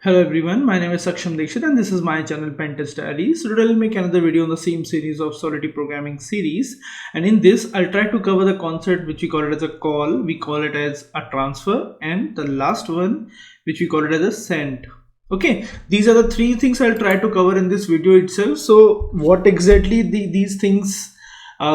Hello everyone, my name is Saksham Dikshit and this is my channel Pentest Diaries. So today I'll make another video on the same series of Solidity programming series, and in this I'll try to cover the concept which we call it as a call, we call it as a transfer, and the last one which we call it as a send. Okay, these are the three things I'll try to cover in this video itself. So what exactly these things,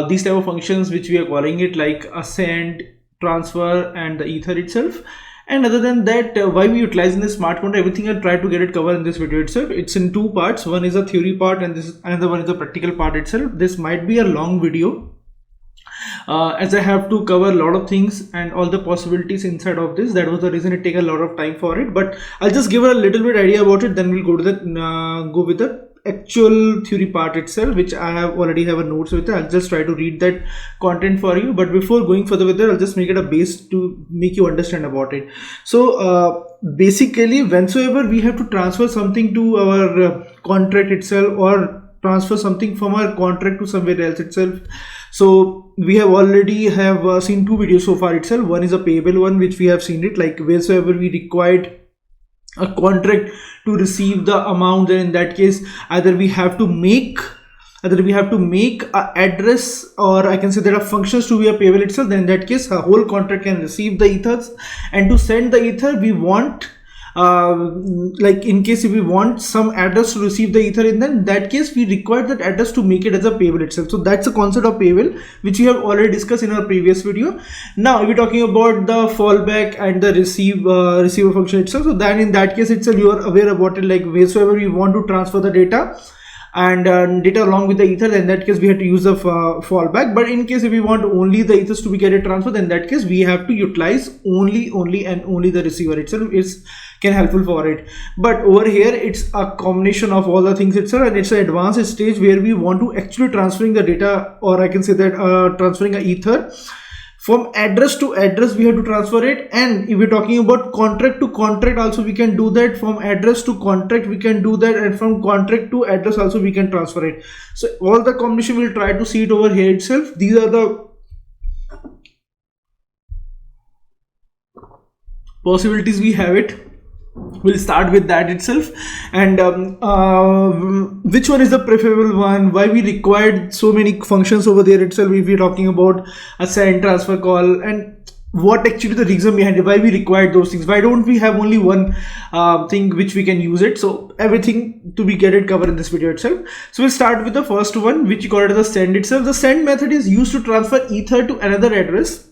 these type of functions which we are calling it, like a send, transfer and the ether itself. And other than that, why we utilizing the smart contract, everything I'll try to get it covered in this video itself. It's in two parts. One is a theory part and this is another one is the practical part itself. This might be a long video as I have to cover a lot of things and all the possibilities inside of this. That was the reason it take a lot of time for it, but I'll just give a little bit idea about it, then we'll go to the go with the actual theory part itself, which I have already have a notes with it. I'll just try to read that content for you, but before going further with it, I'll just make it a base to make you understand about it. So basically, whensoever we have to transfer something to our contract itself or transfer something from our contract to somewhere else itself, so we have already seen two videos so far itself. One is a payable one, which we have seen it, like wheresoever we required a contract to receive the amount, then in that case either we have to make a address, or I can say there are functions to be a payable itself. Then in that case a whole contract can receive the ethers, and to send the ether we want like in case if we want some address to receive the ether, in that case we require that address to make it as a payable itself. So that's the concept of payable, which we have already discussed in our previous video. Now we're talking about the fallback and the receiver function itself. So then in that case itself you are aware about it, like wheresoever we want to transfer the data and data along with the ether, in that case we have to use the fallback. But in case if we want only the ethers to be get transferred, in that case we have to utilize only the receiver itself can helpful for it. But over here it's a combination of all the things itself, and it's an advanced stage where we want to actually transferring the data, or I can say that transferring a ether from address to address we have to transfer it. And if we're talking about contract to contract also, we can do that. From address to contract we can do that, and from contract to address also we can transfer it. So all the combination we'll try to see it over here itself. These are the possibilities we have it. We'll start with that itself, and which one is the preferable one, why we required so many functions over there itself if we're talking about a send, transfer, call, and what actually the reason behind it, why we required those things, why don't we have only one thing which we can use it. So everything to be get it covered in this video itself. So we'll start with the first one, which you call it as the send itself. The send method is used to transfer ether to another address.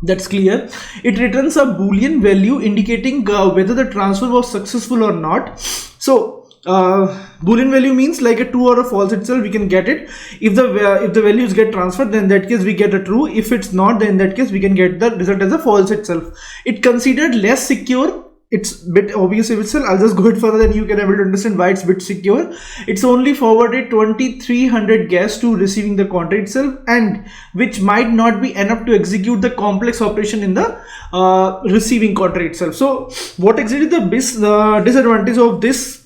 That's clear. It returns a Boolean value indicating whether the transfer was successful or not. So Boolean value means like a true or a false itself. We can get it. If the values get transferred, then in that case we get a true. If it's not, then in that case we can get the result as a false itself. It considered less secure. It's a bit obvious itself. I'll just go it further, then you can able to understand why it's a bit secure. It's only forwarded 2300 gas to receiving the contract itself, and which might not be enough to execute the complex operation in the receiving contract itself. So what exactly the disadvantage of this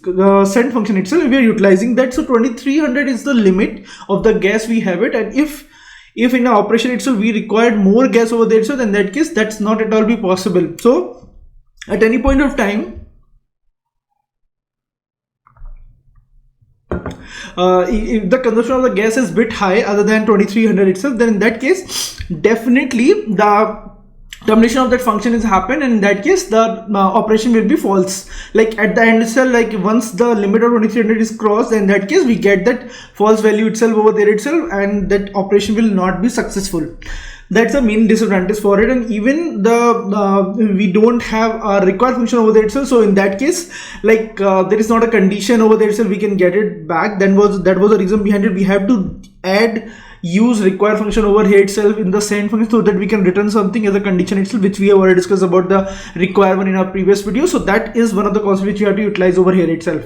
send function itself? We are utilizing that. So 2300 is the limit of the gas we have it, and if in our operation itself we required more gas over there, so then in that case that's not at all be possible. So at any point of time, if the consumption of the gas is bit high other than 2300 itself, then in that case definitely the termination of that function is happened, and in that case the operation will be false. Like at the end itself, like once the limit of 2300 is crossed, then in that case we get that false value itself over there itself, and that operation will not be successful. That's the main disadvantage for it. And even we don't have a required function over there itself. So in that case, like there is not a condition over there itself, we can get it back. That was the reason behind it. We have to use required function over here itself in the send function, so that we can return something as a condition itself, which we have already discussed about the requirement in our previous video. So that is one of the concepts which you have to utilize over here itself.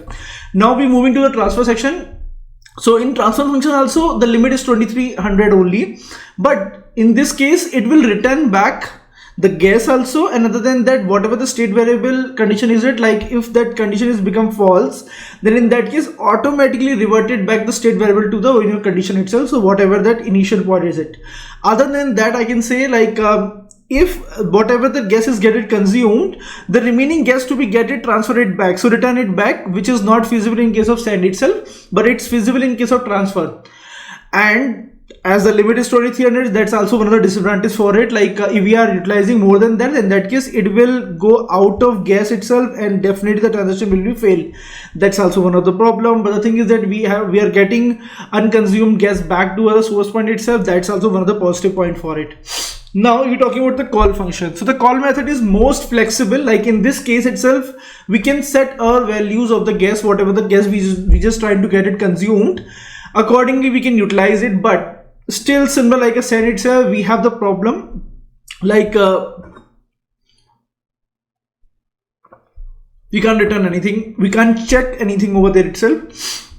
Now we're moving to the transfer section. So in transfer function also the limit is 2300 only, but in this case it will return back the gas also, and other than that whatever the state variable condition is it, like if that condition is become false, then in that case automatically reverted back the state variable to the original condition itself. So whatever that initial point is it. Other than that, I can say like if whatever the gas is get it consumed, the remaining gas to be get it transfer it back, so return it back, which is not feasible in case of sand itself, but it's feasible in case of transfer. And as the limit is 2300, that's also one of the disadvantages for it. Like if we are utilizing more than that, in that case it will go out of gas itself, and definitely the transaction will be failed. That's also one of the problem. But the thing is that we are getting unconsumed gas back to our source point itself. That's also one of the positive point for it. Now you're talking about the call function. So the call method is most flexible. Like in this case itself, we can set our values of the gas, whatever the gas we just trying to get it consumed. Accordingly, we can utilize it, but still similar like a sand itself, we have the problem like we can't return anything, we can't check anything over there itself.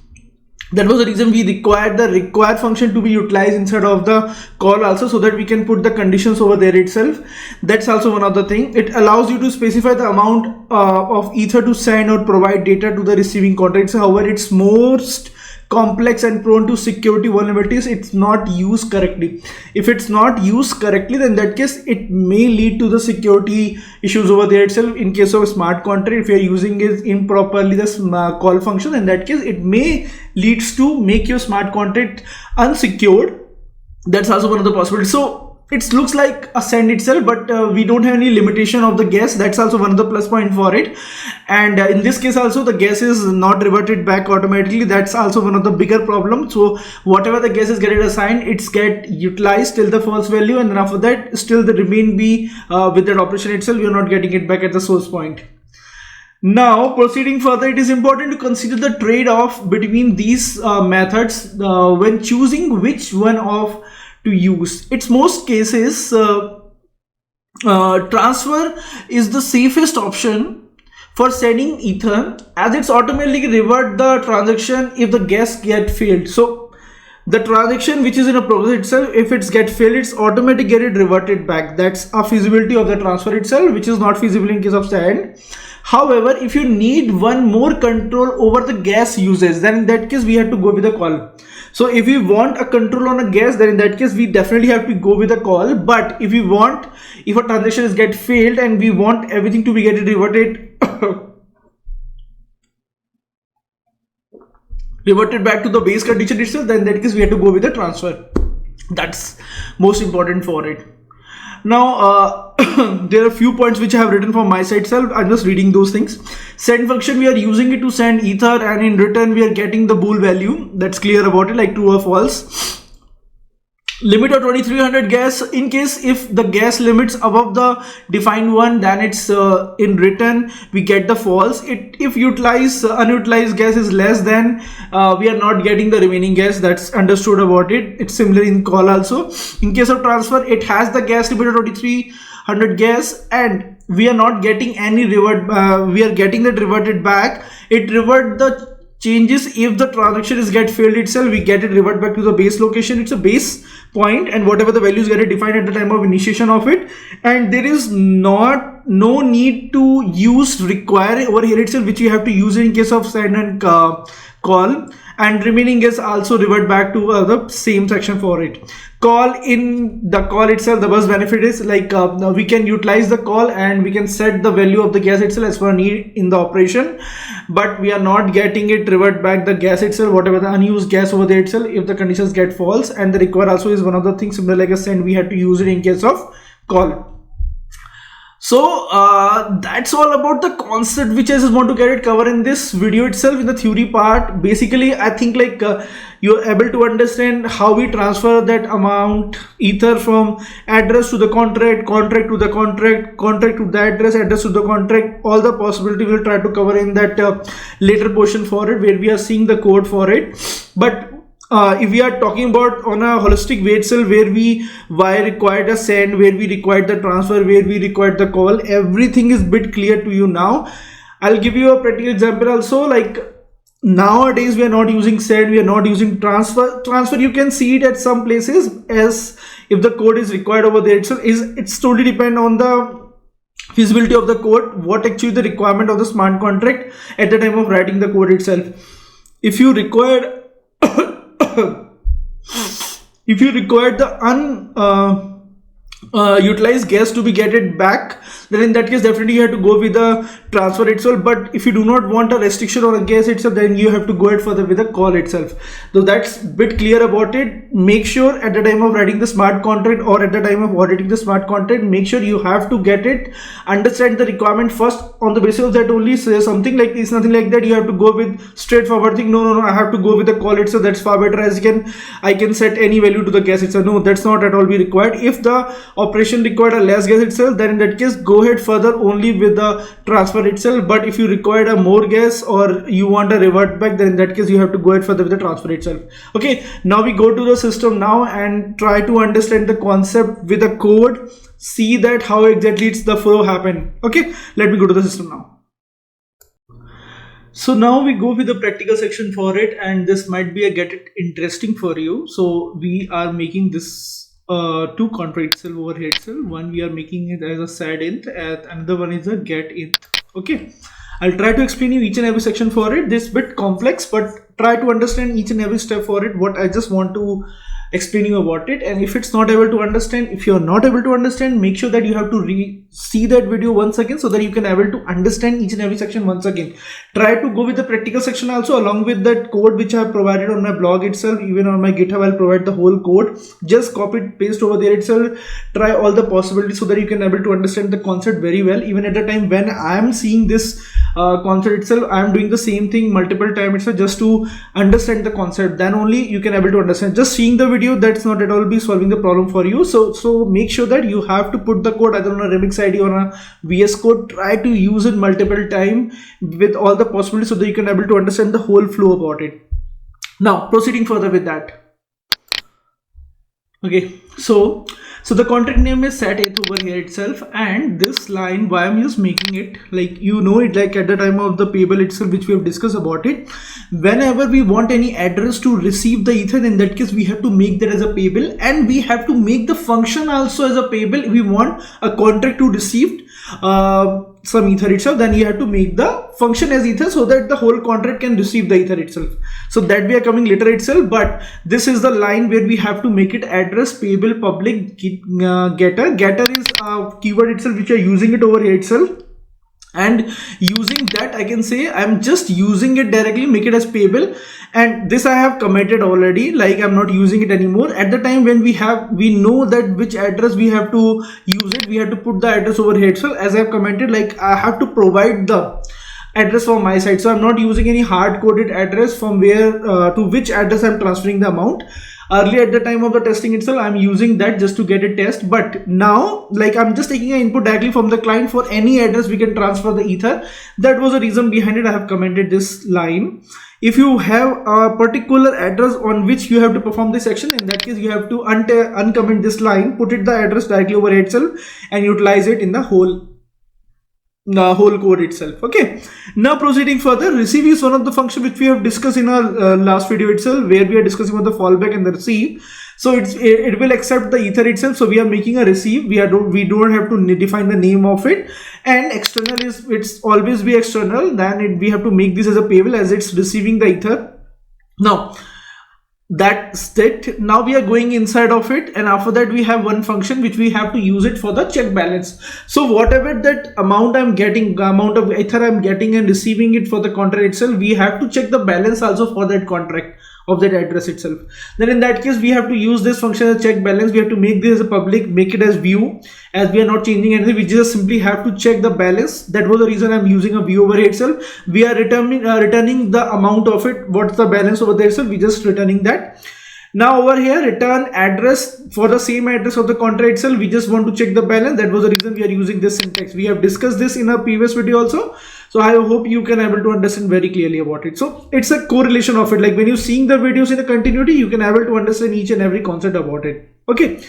That was the reason we required the require function to be utilized instead of the call also, so that we can put the conditions over there itself. That's also one other thing. It allows you to specify the amount of ether to send or provide data to the receiving contracts. However, it's most complex and prone to security vulnerabilities. It's not used correctly. If it's not used correctly, then in that case it may lead to the security issues over there itself. In case of a smart contract, if you're using it improperly, the call function, in that case it may leads to make your smart contract unsecured. That's also one of the possibilities. So it looks like a send itself, but we don't have any limitation of the gas. That's also one of the plus point for it. And in this case also, the gas is not reverted back automatically. That's also one of the bigger problems. So whatever the gas is getting assigned, it's get utilized till the false value, and then after that still the remain be with that operation itself, you're not getting it back at the source point. Now proceeding further, it is important to consider the trade-off between these methods when choosing which one of to use. It's most cases transfer is the safest option for sending ether, as it's automatically revert the transaction if the gas get failed. So the transaction which is in a process itself, if it's get failed, it's automatically get it reverted back. That's a feasibility of the transfer itself, which is not feasible in case of sand. However, if you need one more control over the gas usage, then in that case we have to go with the call. So if we want a control on a gas, then in that case we definitely have to go with a call. But if we want, if a transaction is get failed and we want everything to be get reverted reverted back to the base condition itself, then in that case we have to go with the transfer. That's most important for it. Now there are a few points which I have written from my side itself. I'm just reading those things. Send function, we are using it to send ether, and in return we are getting the bool value. That's clear about it, like true or false. Limit of 2300 gas. In case if the gas limits above the defined one, then it's in return we get the false. If utilized unutilized gas is less, then we are not getting the remaining gas. That's understood about it. It's similar in call also. In case of transfer, it has the gas limit of 2300 gas, and we are not getting any revert. We are getting that reverted back. It revert the changes if the transaction is get failed itself. We get it revert back to the base location. It's a base point, and whatever the values get it defined at the time of initiation of it, and there is no need to use require over here itself, which you have to use in case of send and call, and remaining is also revert back to the same section for it. Call, in the call itself, the best benefit is like we can utilize the call and we can set the value of the gas itself as per need in the operation, but we are not getting it revert back the gas itself, whatever the unused gas over there itself, if the conditions get false. And the require also is one of the things similar like a send, we had to use it in case of call. So that's all about the concept which I just want to get it cover in this video itself. In the theory part, basically I think like you're able to understand how we transfer that amount ether from address to the contract, contract to the contract, contract to the address to the contract. All the possibility we'll try to cover in that later portion for it, where we are seeing the code for it. But if we are talking about on a holistic way itself, where we required a send, where we required the transfer, where we required the call, everything is bit clear to you now. I'll give you a practical example also. Like nowadays we are not using send, we are not using transfer. You can see it at some places as if the code is required over there. It's totally depend on the feasibility of the code, what actually the requirement of the smart contract at the time of writing the code itself. If you require if you require the utilize gas to be get it back, then in that case definitely you have to go with the transfer itself. But if you do not want a restriction or a gas itself, then you have to go ahead further with the call itself. So that's bit clear about it. Make sure at the time of writing the smart contract or at the time of auditing the smart contract, make sure you have to get it, understand the requirement first. On the basis of that only say something like it's nothing like that you have to go with straightforward thing, no, I have to go with the call itself, that's far better, as I can set any value to the gas itself. No, that's not at all be required. If the operation required a less gas itself, then in that case go ahead further only with the transfer itself. But if you required a more gas or you want a revert back, then in that case you have to go ahead further with the transfer itself. Okay, now we go to the system now and try to understand the concept with the code, see that how exactly it's the flow happen. Okay, let me go to the system now. So now we go with the practical section for it, and this might be a get it interesting for you. So we are making this two contract itself over here itself. One we are making it as a sad int, and another one is a get int. Okay, I'll try to explain you each and every section for it. This bit complex, but try to understand each and every step for it. What I just want to explain you about it, and if it's not able to understand, if you're not able to understand, make sure that you have to see that video once again so that you can able to understand each and every section once again. Try to go with the practical section also along with that code which I have provided on my blog itself. Even on my GitHub I'll provide the whole code. Just copy it, paste over there itself. Try all the possibilities so that you can able to understand the concept very well. Even at the time when I am seeing this concept itself, I am doing the same thing multiple times itself just to understand the concept. Then only you can able to understand. Just seeing the video, that's not at all be solving the problem for you. So make sure that you have to put the code either on a remix ID or a VS Code. Try to use it multiple times with all the possibilities so that you can able to understand the whole flow about it. Now proceeding further with that. Okay, so the contract name is set it over here itself, and this line, why I'm just making it like, you know it, like at the time of the payable itself which we have discussed about it, whenever we want any address to receive the ether, in that case we have to make that as a payable, and we have to make the function also as a payable. We want a contract to receive some ether itself, then you have to make the function as ether so that the whole contract can receive the ether itself. So that we are coming later itself, but this is the line where we have to make it address payable public getter. Getter is a keyword itself which are using it over here itself, and using that I can say I'm just using it directly, make it as payable, and this I have committed already, like I'm not using it anymore. At the time when we know that which address we have to use it, we have to put the address over here. So as I have commented, like I have to provide the address from my side, so I'm not using any hard-coded address from where to which address I'm transferring the amount. Earlier at the time of the testing itself, I'm using that just to get a test, but now like I'm just taking an input directly from the client. For any address we can transfer the ether. That was the reason behind it. I have commented this line. If you have a particular address on which you have to perform this action, in that case you have to uncomment this line, put it the address directly over itself, and utilize it in the whole code itself. Okay, now proceeding further, receive is one of the function which we have discussed in our last video itself, where we are discussing about the fallback and the receive. So it will accept the ether itself, so we are making a receive. We don't have to define the name of it, and external is, it's always be external. Then we have to make this as a payable as it's receiving the ether. Now that's it. Now we are going inside of it, and after that we have one function which we have to use it for the check balance. So whatever that amount I'm getting, the amount of ether I'm getting and receiving it for the contract itself, we have to check the balance also for that contract of that address itself. Then in that case we have to use this function as check balance. We have to make this as a public, make it as view, as we are not changing anything. We just simply have to check the balance. That was the reason I'm using a view over here itself. We are returning the amount of it, what's the balance over there itself, we just returning that. Now over here, return address for the same address of the contract itself. We just want to check the balance. That was the reason we are using this syntax. We have discussed this in a previous video also. So I hope you can able to understand very clearly about it. So it's a correlation of it. Like when you're seeing the videos in a continuity, you can able to understand each and every concept about it. Okay.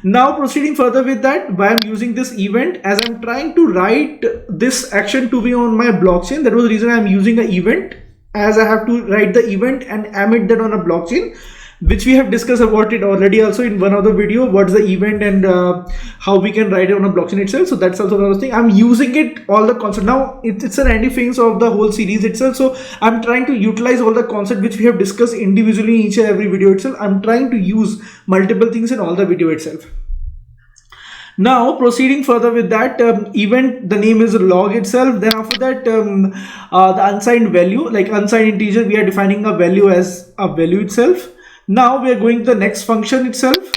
Now proceeding further with that, why I'm using this event, as I'm trying to write this action to be on my blockchain. That was the reason I'm using an event, as I have to write the event and emit that on a blockchain, which we have discussed about it already also in one other video, what's the event and how we can write it on a blockchain itself. So that's also another thing. I'm using it all the concept. Now it's an handy things of the whole series itself. So I'm trying to utilize all the concept which we have discussed individually in each and every video itself. I'm trying to use multiple things in all the video itself. Now proceeding further with that event, the name is log itself. Then after that, the unsigned value, like unsigned integer, we are defining a value as a value itself. Now we are going to the next function itself.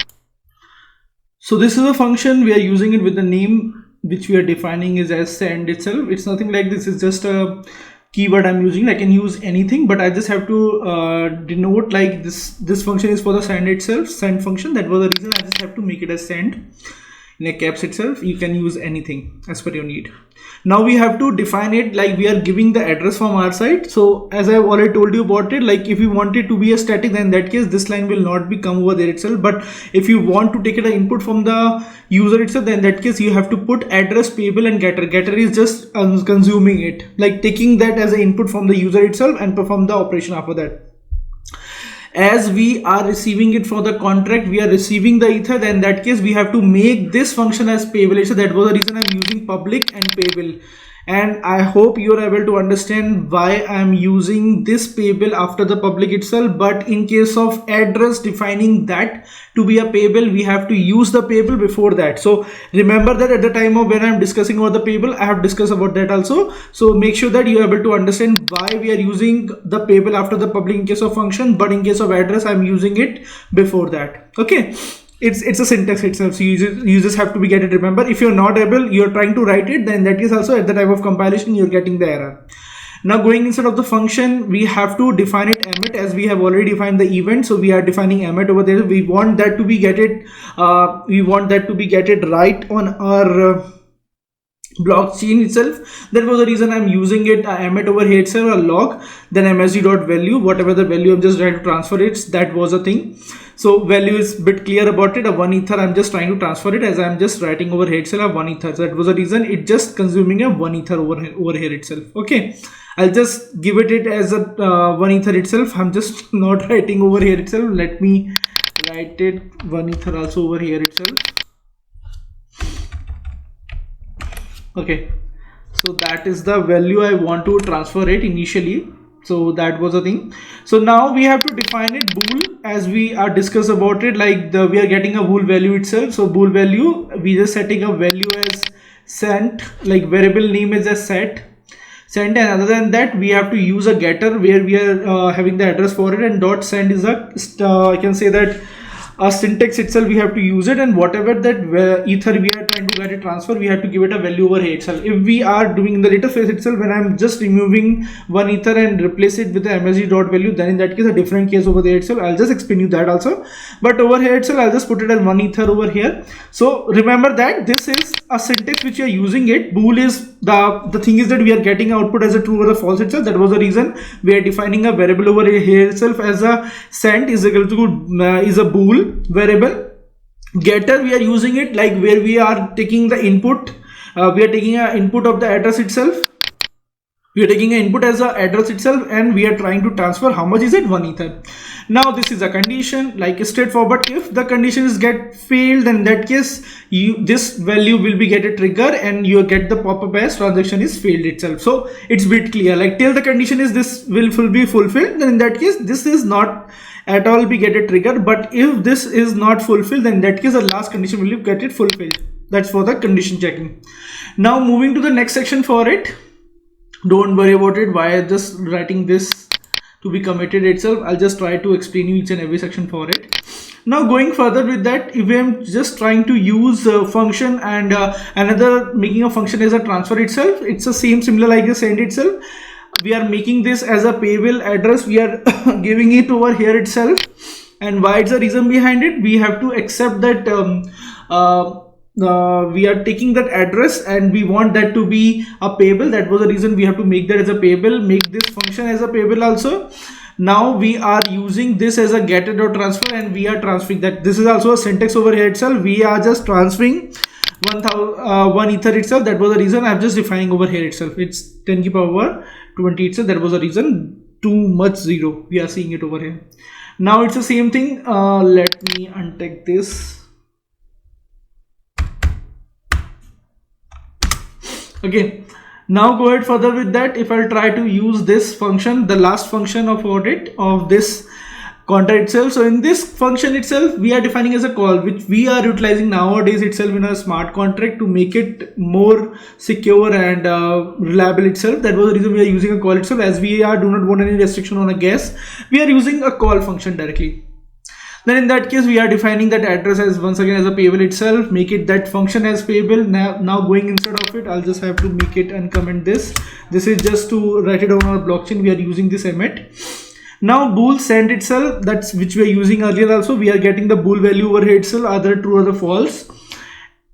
So this is a function, we are using it with the name which we are defining is as send itself. It's nothing like this, it's just a keyword I'm using. I can use anything, but I just have to denote like this function is for the send itself, send function. That was the reason I just have to make it as send in a caps itself. You can use anything as per your need. Now we have to define it like we are giving the address from our side. So as I've already told you about it, like if you want it to be a static, then in that case this line will not be come over there itself. But if you want to take it an input from the user itself, then in that case you have to put address, payable and getter. Getter is just consuming it, like taking that as an input from the user itself and perform the operation after that. As we are receiving it for the contract, we are receiving the ether, then in that case we have to make this function as payable. So that was the reason I'm using public and payable. And I hope you are able to understand why I'm using this payable after the public itself. But in case of address, defining that to be a payable, we have to use the payable before that. So remember that at the time of when I'm discussing about the payable, I have discussed about that also. So make sure that you're able to understand why we are using the payable after the public in case of function, but in case of address, I'm using it before that. Okay. It's a syntax itself, so you just have to get it. Remember, if you're not able, you're trying to write it, then that is also at the time of compilation you're getting the error. Now going inside of the function, we have to define it emit, as we have already defined the event. So we are defining emit over there. We want that to be get it right on our blockchain itself. That was the reason I'm using it emit over here itself, a log, then msg.value, whatever the value I'm just trying to transfer it, that was a thing. So value is a bit clear about it, a 1 ether I'm just trying to transfer it, as I'm just writing over here itself a 1 ether. So that was the reason it just consuming a 1 ether over here itself. Okay, I'll just give it as a 1 ether itself. I'm just not writing over here itself. Let me write it 1 ether also over here itself. Okay, so that is the value I want to transfer it initially. So that was the thing. So now we have to define it bool, as we are discussed about it, like we are getting a bool value itself. So bool value, we just setting a value as sent, like variable name is a send, and other than that we have to use a getter where we are having the address for it, and dot send is a I can say that a syntax itself we have to use it, and whatever that ether we are trying to get it transfer, we have to give it a value over here itself. If we are doing in the later phase itself, when I'm just removing 1 ether and replace it with the msg dot value, then in that case a different case over there itself. I'll just explain you that also, but over here itself I'll just put it as 1 ether over here. So remember that this is a syntax which you are using it. Bool is the thing is that we are getting output as a true or a false itself. That was the reason we are defining a variable over here itself as a send is equal to is a bool variable. Getter, we are using it like where we are taking the input, we are taking an input of the address itself. We are taking an input as a address itself, and we are trying to transfer how much is it, 1 ether. Now this is a condition, like straightforward. If the condition is get failed, then in that case this value will be get a trigger and you get the pop-up as transaction is failed itself. So it's bit clear, like till the condition is this will be fulfilled, then in that case this is not at all be get a trigger. But if this is not fulfilled, then in that case the last condition will get it fulfilled. That's for the condition checking. Now moving to the next section for it. Don't worry about it, why I'm just writing this to be committed itself. I'll just try to explain you each and every section for it. Now going further with that, if I'm just trying to use a function and another making a function as a transfer itself, it's the similar like the send itself. We are making this as a payable address, we are giving it over here itself. And why it's the reason behind it, we have to accept that we are taking that address and we want that to be a payable. That was the reason we have to make that as a payable, make this function as a payable also. Now we are using this as a getter dot transfer, and we are transferring that. This is also a syntax over here itself. We are just transferring 1 ether itself. That was the reason I'm just defining over here itself. It's 10 to the power 20 itself. That was the reason, too much 0 we are seeing it over here. Now it's the same thing. Let me untick this. Okay, now go ahead further with that. If I'll try to use this function, the last function of audit of this contract itself. So in this function itself, we are defining as a call, which we are utilizing nowadays itself in a smart contract to make it more secure and reliable itself. That was the reason we are using a call itself. As we do not want any restriction on a guess, we are using a call function directly. Then in that case, we are defining that address as once again as a payable itself, make it that function as payable. Now going inside of it, I'll just have to make it and comment this. This is just to write it down on a blockchain. We are using this emit. Now bool send itself, that's which we are using earlier also, we are getting the bool value over here itself, either true or the false.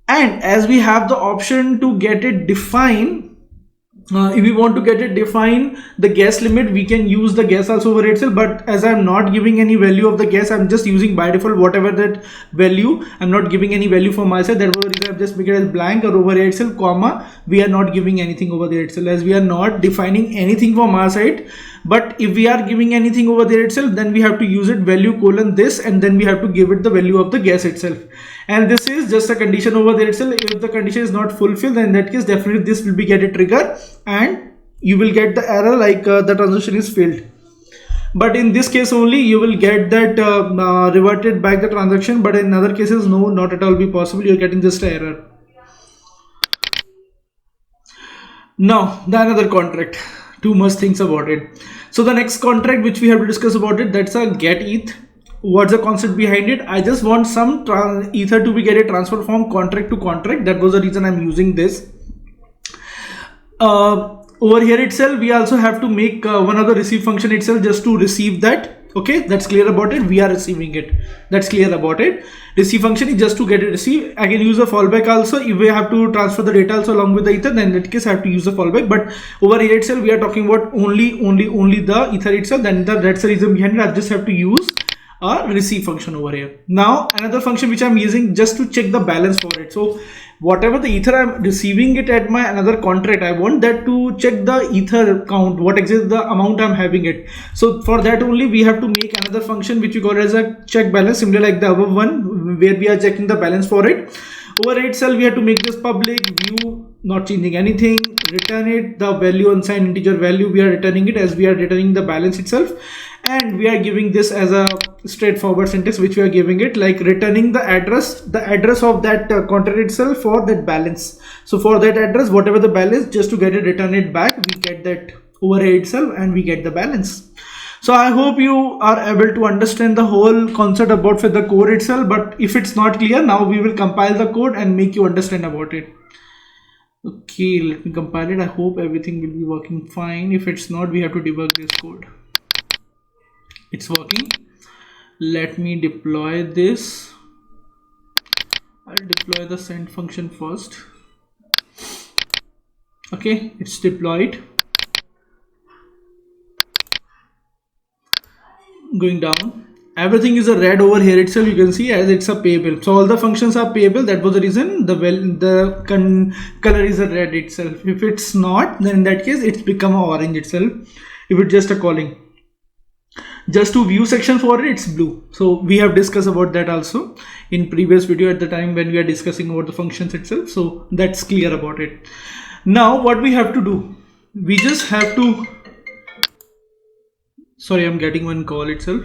And as we have the option to get it define, if we want to get it define the guess limit, we can use the guess also over itself. But as I'm not giving any value of the guess, I'm just using by default whatever that value. I'm not giving any value for myself. That was the reason I've just make it as blank, or over here itself comma, we are not giving anything over there itself, as we are not defining anything from our side. But if we are giving anything over there itself, then we have to use it value colon this, and then we have to give it the value of the guess itself. And this is just a condition over there itself. If the condition is not fulfilled, then in that case definitely this will be get a trigger and you will get the error like the transaction is failed. But in this case only you will get that reverted back the transaction, but in other cases no, not at all be possible. You're getting just an error. Now the another contract, too much things about it. So the next contract which we have to discuss about it, that's a get ETH. What's the concept behind it? I just want some ether to be get a transfer from contract to contract. That was the reason I'm using this. Over here itself, we also have to make one of the receive function itself just to receive that. Okay, that's clear about it. We are receiving it. That's clear about it. Receive function is just to get it receive. I can use a fallback also. If we have to transfer the data also along with the ether, then in that case I have to use a fallback. But over here itself, we are talking about only the ether itself. Then that's the reason behind it. I just have to use a receive function over here. Now another function which I'm using just to check the balance for it. So whatever the ether I'm receiving it at my another contract, I want that to check the ether count, what exactly the amount I'm having it. So for that only we have to make another function which we call as a check balance, similar like the above one where we are checking the balance for it. Over itself we have to make this public, view, not changing anything, return it, the value unsigned integer value, we are returning it as we are returning the balance itself. And we are giving this as a straightforward syntax which we are giving it, like returning the address of that contract itself for that balance. So for that address, whatever the balance, just to get it, return it back, we get that over here itself and we get the balance. So I hope you are able to understand the whole concept about for the code itself. But if it's not clear, now we will compile the code and make you understand about it. Okay, let me compile it. I hope everything will be working fine. If it's not, we have to debug this code. It's working. Let me deploy this. I'll deploy the send function first. Okay, it's deployed. Going down, everything is a red over here itself. You can see as it's a payable. So all the functions are payable. That was the reason the color is a red itself. If it's not, then in that case it's become a orange itself. If it's just a calling. Just to view section for it, it's blue. So we have discussed about that also in previous video at the time when we are discussing about the functions itself. So that's clear about it. Now what we have to do, we just have to, sorry, I'm getting one call itself.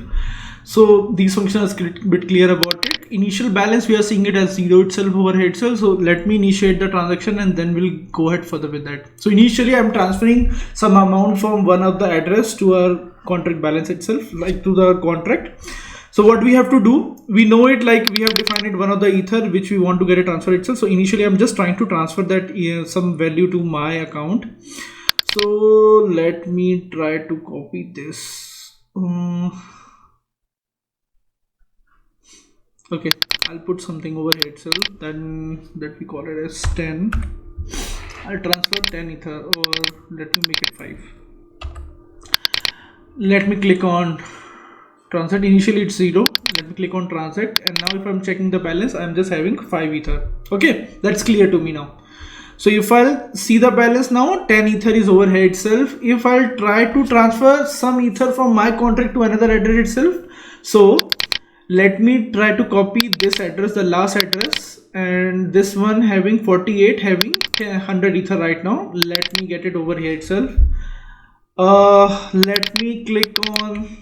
So these functions are a bit clear about it. Initial balance, we are seeing it as 0 itself over here itself. So let me initiate the transaction and then we'll go ahead further with that. So initially I'm transferring some amount from one of the address to our contract balance itself, like to the contract. So what we have to do, we know it, like we have defined it one of the ether which we want to get a transfer itself. So initially I'm just trying to transfer that some value to my account. So let me try to copy this. Okay, I'll put something over here itself, then that we call it as 10. I'll transfer 10 ether, or let me make it 5. Let me click on transact. Initially it's 0. Let me click on transact, and now if I'm checking the balance, I'm just having 5 ether. Okay, that's clear to me now. So if I'll see the balance now, 10 ether is over here itself. If I'll try to transfer some ether from my contract to another address itself, so let me try to copy this address, the last address, and this one having 48, having 100 ether right now. Let me get it over here itself. Let me click on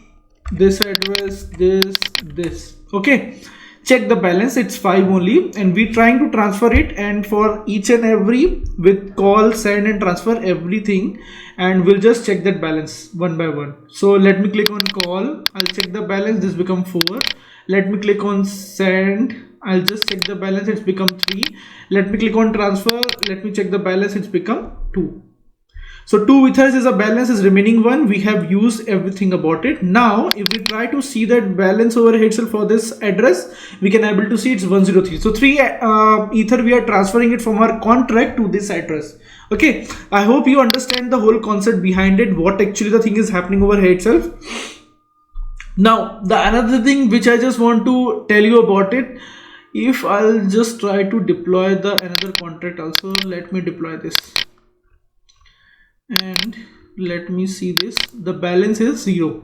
this address, this. Okay, check the balance, it's 5 only, and we're trying to transfer it, and for each and every with call, send and transfer everything, and we'll just check that balance one by one. So let me click on call, I'll check the balance, this become 4. Let me click on send, I'll just check the balance, it's become 3. Let me click on transfer, let me check the balance, it's become 2. So 2 ethers is a balance, is remaining 1. We have used everything about it. Now if we try to see that balance over here itself for this address, we can able to see it's 103. So 3 ether we are transferring it from our contract to this address. Okay, I hope you understand the whole concept behind it, what actually the thing is happening over here itself. Now the another thing which I just want to tell you about it, if I'll just try to deploy the another contract also, let me deploy this and let me see this, the balance is 0.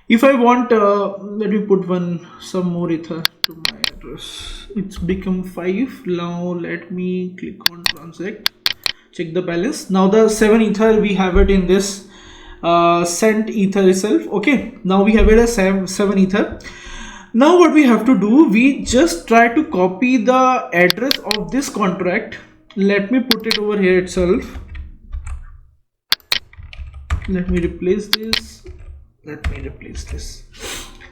If I want, let me put some more ether to my address, it's become 5. Now let me click on transact, check the balance. Now the 7 ether we have it in this sent ether itself. Okay, now we have it as 7 ether. Now what we have to do, we just try to copy the address of this contract. Let me put it over here itself. Let me replace this.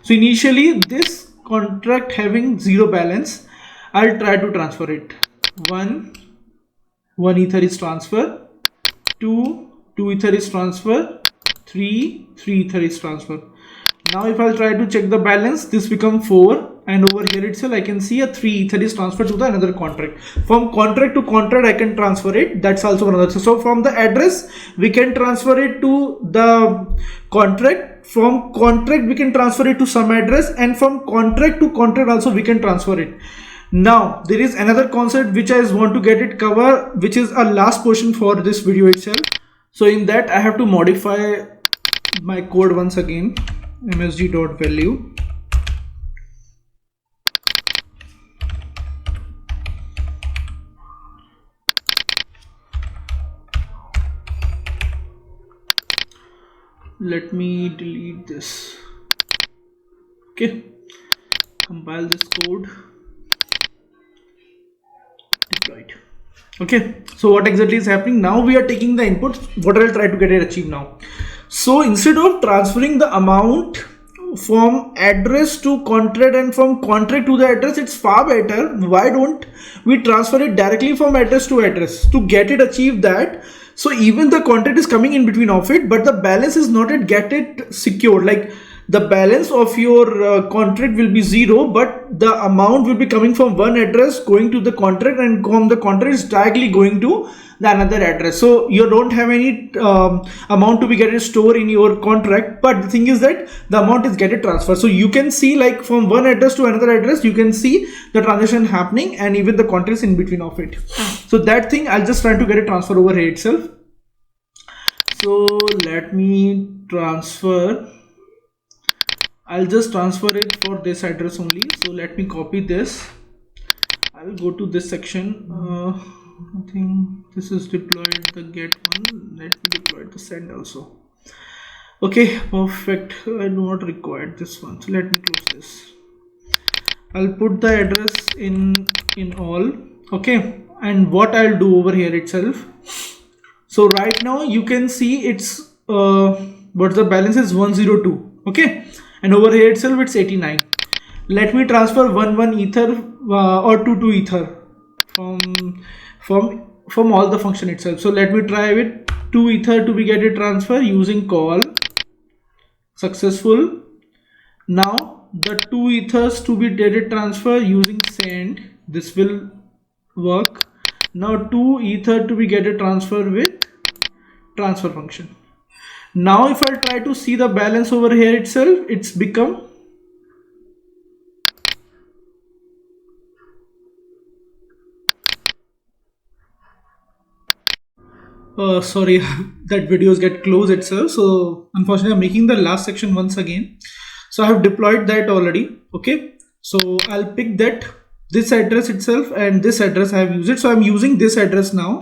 So initially this contract having 0 balance, I'll try to transfer it. 1 ether is transfer, 2 ether is transfer, 3 ether is transfer. Now if I'll try to check the balance, this become 4, and over here itself I can see a 3 ether is transferred to the another contract. From contract to contract I can transfer it, that's also another. So from the address we can transfer it to the contract, from contract we can transfer it to some address, and from contract to contract also we can transfer it. Now there is another concept which I want to get it cover, which is a last portion for this video itself. So in that I have to modify my code once again, msg.value. Let me delete this. Okay, compile this code, deploy it. Okay, so what exactly is happening now, we are taking the inputs, what I'll try to get it achieved now. So instead of transferring the amount from address to contract and from contract to the address, it's far better, why don't we transfer it directly from address to address to get it achieved that. So even the contract is coming in between of it, but the balance is not yet get it secured. Like the balance of your contract will be 0, but the amount will be coming from one address going to the contract, and from the contract is directly going to the another address. So you don't have any amount to be getting stored in your contract, but the thing is that the amount is getting transferred. So you can see like from one address to another address, you can see the transaction happening, and even the contracts in between of it. So that thing I'll just try to get it transfer over here itself. So let me transfer, I'll just transfer it for this address only. So let me copy this, I'll go to this section. I think this is deployed the get one, let me deploy the send also. Okay, perfect, I do not require this one, so let me close this. I'll put the address in all. Okay, and what I'll do over here itself, so right now you can see it's what the balance is 102. Okay, and over here itself it's 89. Let me transfer 1 ether or 2 ether from all the function itself. So let me try with 2 ether to be get a transfer using call, successful. Now the 2 ethers to be data transfer using send, this will work. Now 2 ether to be get a transfer with transfer function. Now if I try to see the balance over here itself, it's become sorry, that videos get closed itself. So unfortunately I'm making the last section once again. So I have deployed that already. Okay, so I'll pick this address itself, and this address I have used it. So I'm using this address now.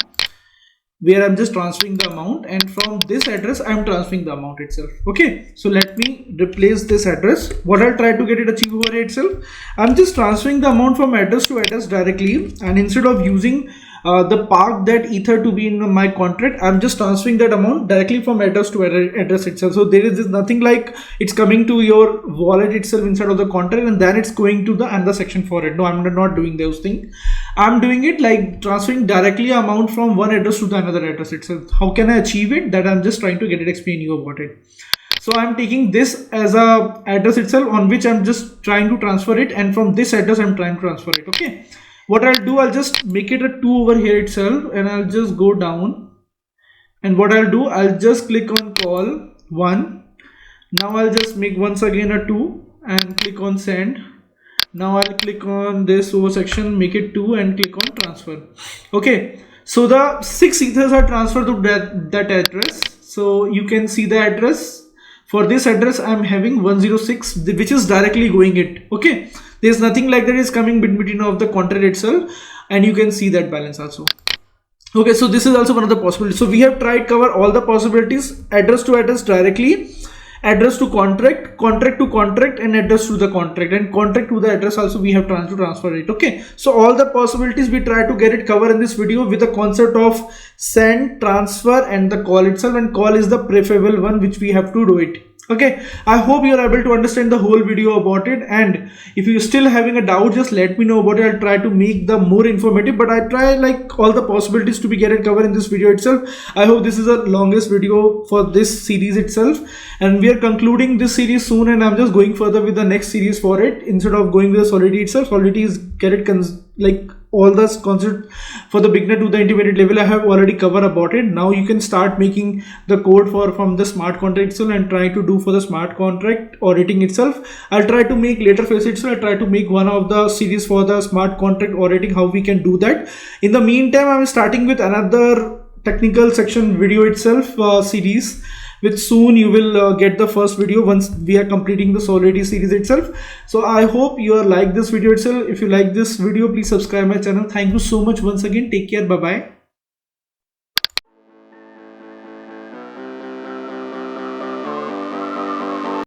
where I'm just transferring the amount, and from this address I'm transferring the amount itself. Okay, so let me replace this address. What I'll try to get it achieve over here itself, I'm just transferring the amount from address to address directly, and instead of using the park that ether to be in my contract, I'm just transferring that amount directly from address to address itself. So there is nothing like it's coming to your wallet itself inside of the contract and then it's going to the another section for it. No, I'm not doing those things. I'm doing it like transferring directly amount from one address to the another address itself. How can I achieve it? That I'm just trying to get it, explain you about it. So I'm taking this as a address itself on which I'm just trying to transfer it, and from this address I'm trying to transfer it. Okay, what I'll do, I'll just make it a 2 over here itself, and I'll just go down, and what I'll do, I'll just click on call 1. Now I'll just make once again a 2 and click on send. Now I'll click on this over section, make it 2 and click on transfer. Okay, so the 6 ethers are transferred to that address. So you can see the address. For this address I'm having 106, which is directly going it. Okay, there's nothing like that is coming between of the contract itself, and you can see that balance also. Okay, so this is also one of the possibilities. So we have tried cover all the possibilities: address to address directly, address to contract, contract to contract, and address to the contract, and contract to the address also we have tried to transfer it. Okay, so all the possibilities we try to get it covered in this video with the concept of send, transfer, and the call itself, and call is the preferable one which we have to do it. Okay, I hope you are able to understand the whole video about it, and if you're still having a doubt, just let me know about it. I'll try to make the more informative, but I try like all the possibilities to be get it covered in this video itself. I hope this is the longest video for this series itself, and we are concluding this series soon, and I'm just going further with the next series for it instead of going with the Solidity itself. Solidity is get it like all the concept for the beginner to the intermediate level I have already covered about it. Now you can start making the code from the smart contract itself and try to do for the smart contract auditing itself. I'll try to make later phase itself. I'll try to make one of the series for the smart contract auditing, how we can do that. In the meantime, I'm starting with another technical section video itself series, which soon you will get the first video once we are completing the Solidity series itself. So I hope you are like this video itself. If you like this video, please subscribe my channel. Thank you so much once again. Take care. Bye bye.